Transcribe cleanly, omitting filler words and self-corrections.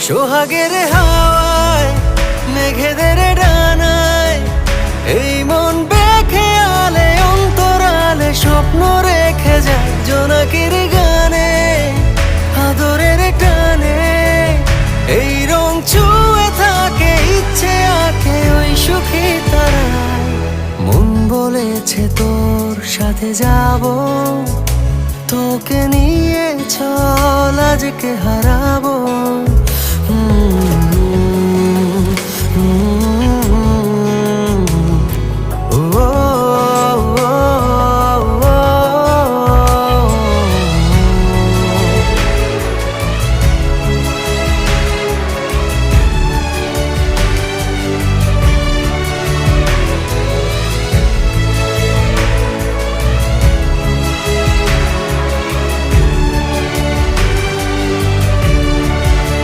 সোহাগের হাওয়ায় মেঘেদের ডানায় এই মন বেখেয়ালে অন্তরালে স্বপ্ন রেখে যায় জোনাকির গানে আদরের টানে। এই রং ছুঁয়ে থাকে ইচ্ছে আঁকে ওই সুখী তারায়। মন বলেছে তোর সাথে যাব, তোকে নিয়ে চল আজকে হারাবো।